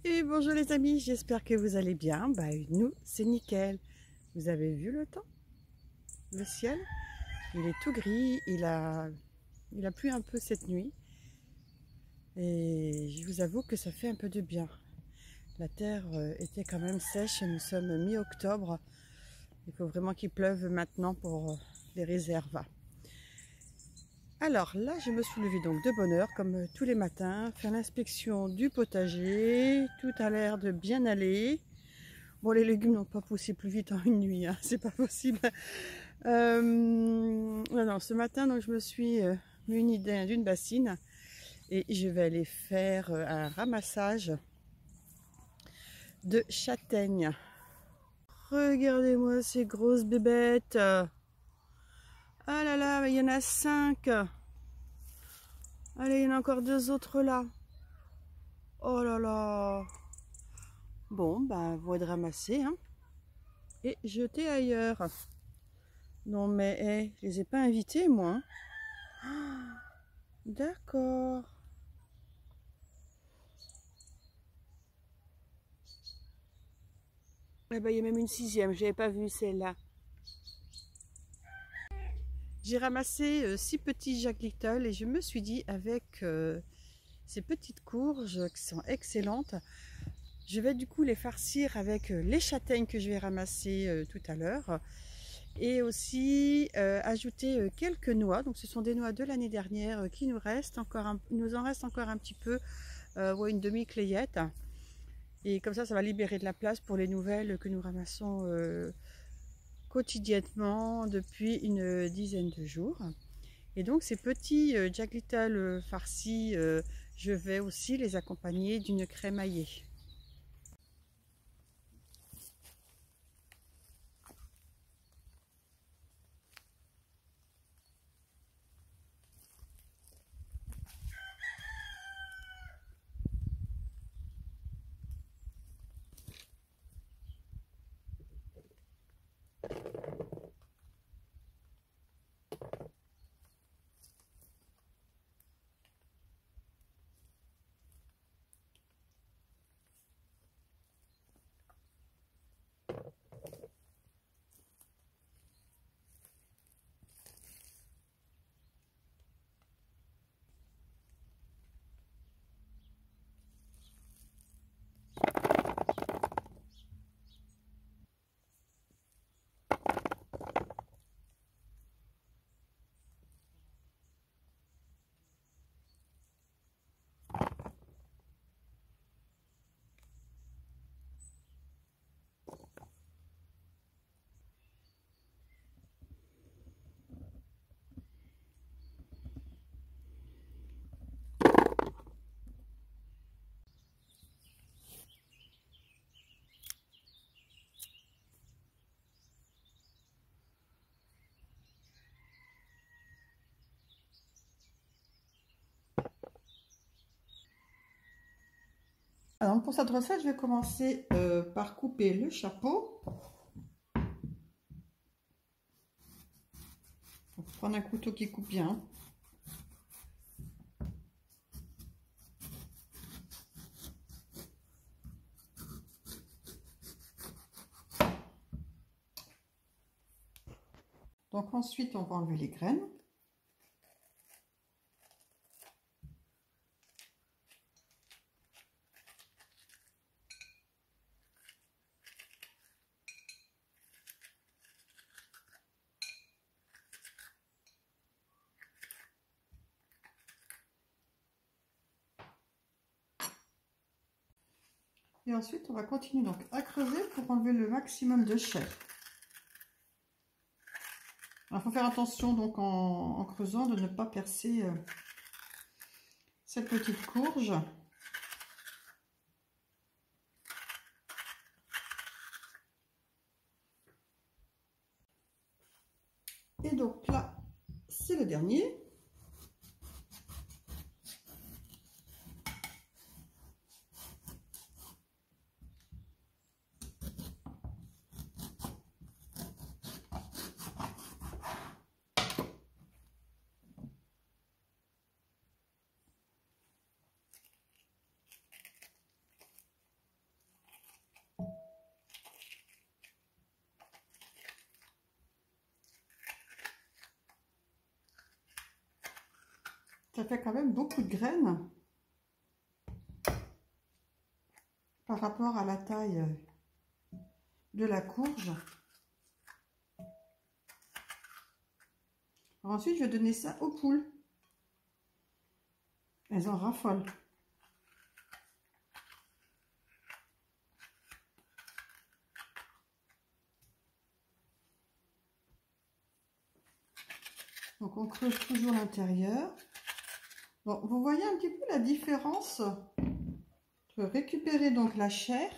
Et bonjour les amis, j'espère que vous allez bien. Nous, c'est nickel. Vous avez vu le temps? Le ciel? Il est tout gris, il a plu un peu cette nuit. Et je vous avoue que ça fait un peu de bien. La terre était quand même sèche et nous sommes mi-octobre. Il faut vraiment qu'il pleuve maintenant pour les réserves. Alors là, je me suis levée donc de bonne heure, comme tous les matins, faire l'inspection du potager. Tout a l'air de bien aller. Bon, les légumes n'ont pas poussé plus vite en une nuit, hein, c'est pas possible. Non, ce matin, donc, je me suis munie d'une bassine et je vais aller faire un ramassage de châtaignes. Regardez-moi ces grosses bébêtes. Ah là là, il y en a 5. Allez, il y en a encore 2 autres là. Oh là là. Bon, vont être ramassés hein, et jetés ailleurs. Non mais, hey, je les ai pas invités moi. D'accord. Eh ben, il y a même une 6e, je n'avais pas vu celle-là. J'ai ramassé 6 petits Jack Little et je me suis dit avec ces petites courges qui sont excellentes, je vais du coup les farcir avec les châtaignes que je vais ramasser tout à l'heure et aussi ajouter quelques noix. Donc ce sont des noix de l'année dernière qui nous restent encore, il nous en reste encore un petit peu, ouais, une demi-clayette. Et comme ça va libérer de la place pour les nouvelles que nous ramassons quotidiennement depuis une dizaine de jours. Et donc ces petits Jack Little farcis, je vais aussi les accompagner d'une crème maillée. Alors pour cette recette, je vais commencer par couper le chapeau. On va prendre un couteau qui coupe bien. Donc ensuite, on va enlever les graines. Et ensuite, on va continuer donc à creuser pour enlever le maximum de chair. Il faut faire attention donc en creusant de ne pas percer cette petite courge. Et donc là, c'est le dernier. Ça fait quand même beaucoup de graines par rapport à la taille de la courge. Alors ensuite, je vais donner ça aux poules. Elles en raffolent. Donc on creuse toujours l'intérieur. Bon, vous voyez un petit peu la différence entre récupérer donc la chair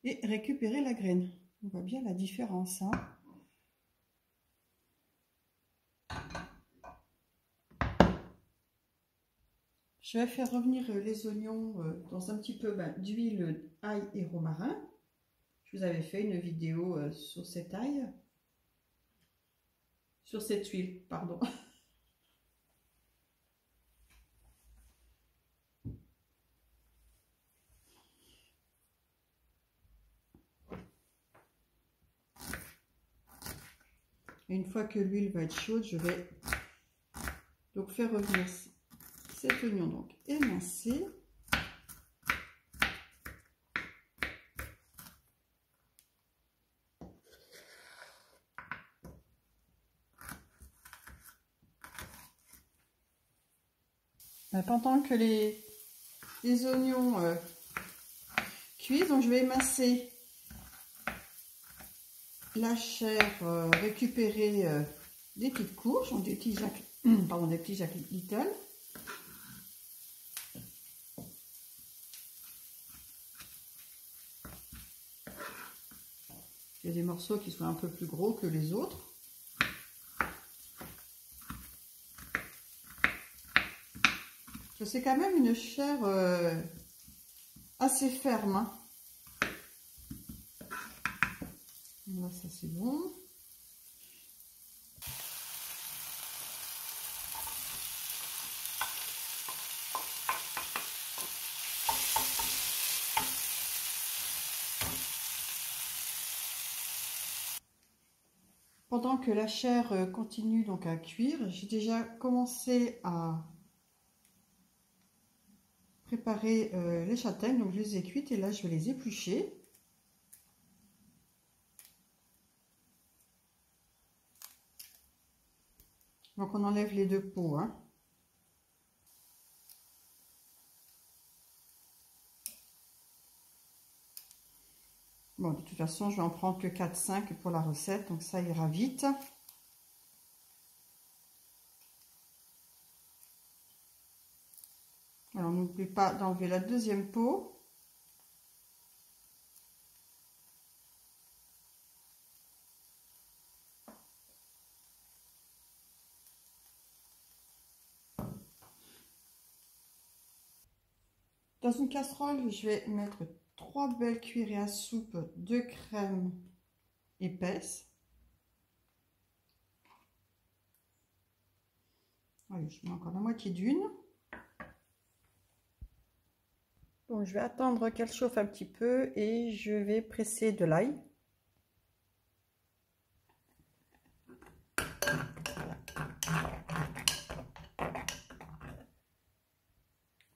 et récupérer la graine. On voit bien la différence, hein. Je vais faire revenir les oignons dans un petit peu d'huile, ail et romarin. Je vous avais fait une vidéo sur cette ail. Sur cette huile, pardon. Et une fois que l'huile va être chaude, je vais donc faire revenir cet oignon donc émincé. Pendant que les oignons cuisent, donc je vais émincer la chair récupérer des petites courges, donc des petits Jack Little. Il y a des morceaux qui sont un peu plus gros que les autres. C'est quand même une chair assez ferme, hein. Là, ça c'est bon. Pendant que la chair continue donc à cuire, j'ai déjà commencé à préparer les châtaignes. Donc je les ai cuites et là je vais les éplucher. Donc on enlève les deux peaux, hein. Bon, de toute façon, je vais en prendre que 4-5 pour la recette, donc ça ira vite. Alors, n'oubliez pas d'enlever la deuxième peau. Dans une casserole, je vais mettre 3 belles cuillerées à soupe de crème épaisse. Allez, je mets encore la moitié d'une. Donc, je vais attendre qu'elle chauffe un petit peu et je vais presser de l'ail.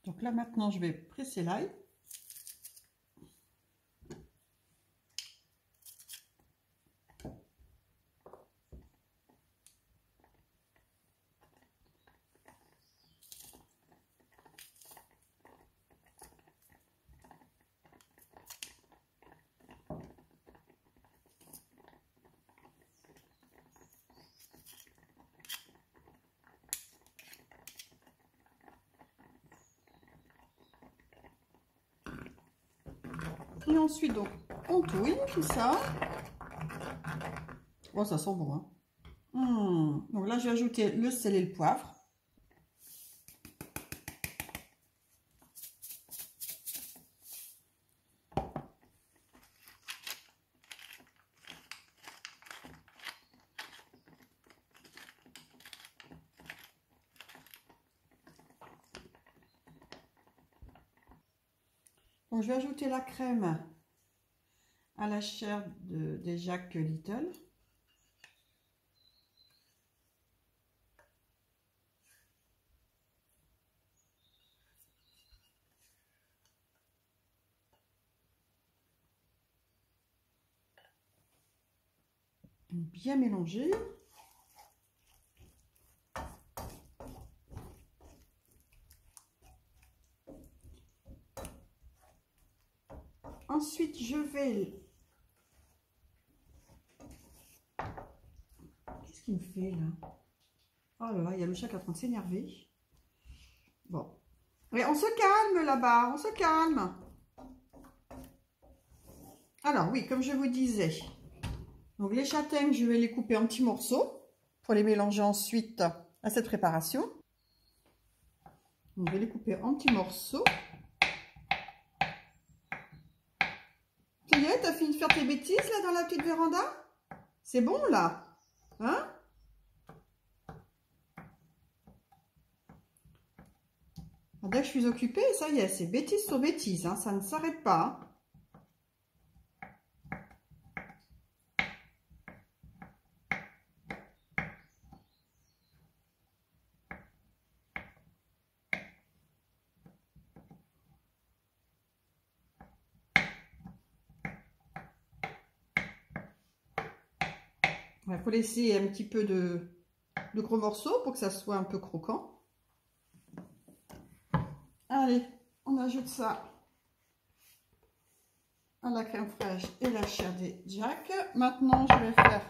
Donc là, maintenant, je vais presser l'ail. Et ensuite, donc, on touille tout ça. Oh, ça sent bon, hein. Donc là, je vais ajouter le sel et le poivre. Donc, je vais ajouter la crème à la chair des Jack Little. bien mélanger. Ensuite, je vais... Qu'est-ce qu'il me fait là? Oh là là, il y a le chat qui est en train de s'énerver. Bon. Mais on se calme là-bas, on se calme. Alors oui, comme je vous disais, donc les châtaignes, je vais les couper en petits morceaux pour les mélanger ensuite à cette préparation. Donc, je vais les couper en petits morceaux. Ça y est, t'as fini de faire tes bêtises là dans la petite véranda? C'est bon là? Hein? Dès que je suis occupée, ça y est, c'est bêtise sur bêtise, hein, ça ne s'arrête pas. Il faut laisser un petit peu de gros morceaux pour que ça soit un peu croquant. Allez, on ajoute ça à la crème fraîche et la chair des Jack. Maintenant, je vais faire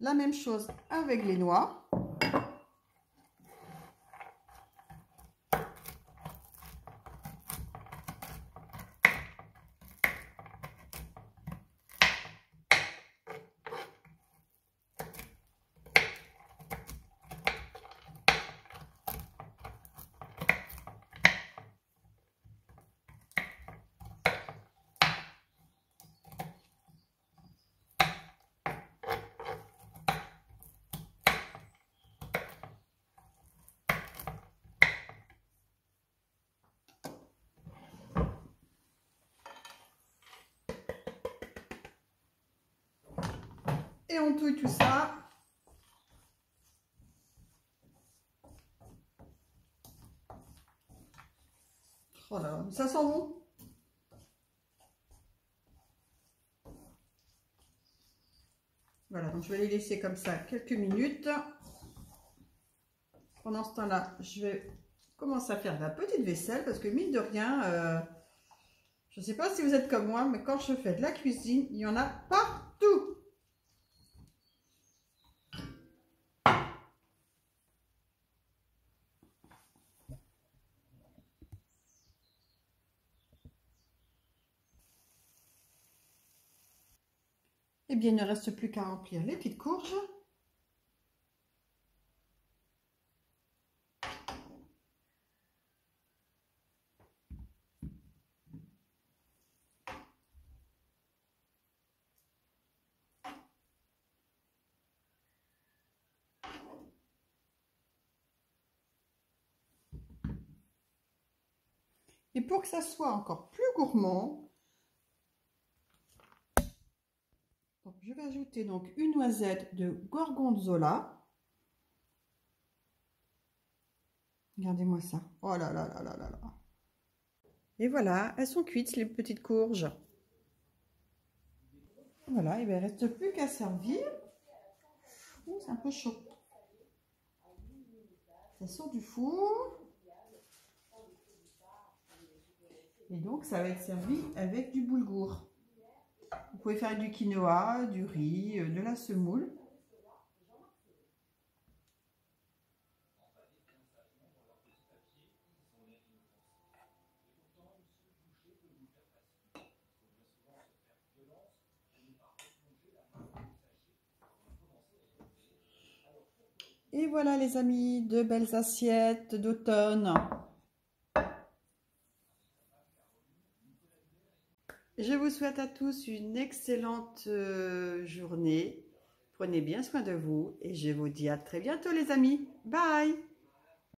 la même chose avec les noix. Et on touille tout ça. Oh là là, ça sent bon. Voilà, donc je vais les laisser comme ça quelques minutes. Pendant ce temps-là, je vais commencer à faire de la petite vaisselle parce que mine de rien, je ne sais pas si vous êtes comme moi, mais quand je fais de la cuisine, il y en a partout. Eh bien, il ne reste plus qu'à remplir les petites courges. Et pour que ça soit encore plus gourmand, donc je vais ajouter donc une noisette de gorgonzola. Regardez-moi ça. Oh là là là là là là. Et voilà, elles sont cuites les petites courges. Voilà, et bien il ne reste plus qu'à servir. Oh, c'est un peu chaud. Ça sort du four. Et donc ça va être servi avec du boulgour. Vous pouvez faire du quinoa, du riz, de la semoule. Et voilà les amis, de belles assiettes d'automne. Je vous souhaite à tous une excellente journée. Prenez bien soin de vous et je vous dis à très bientôt les amis. Bye!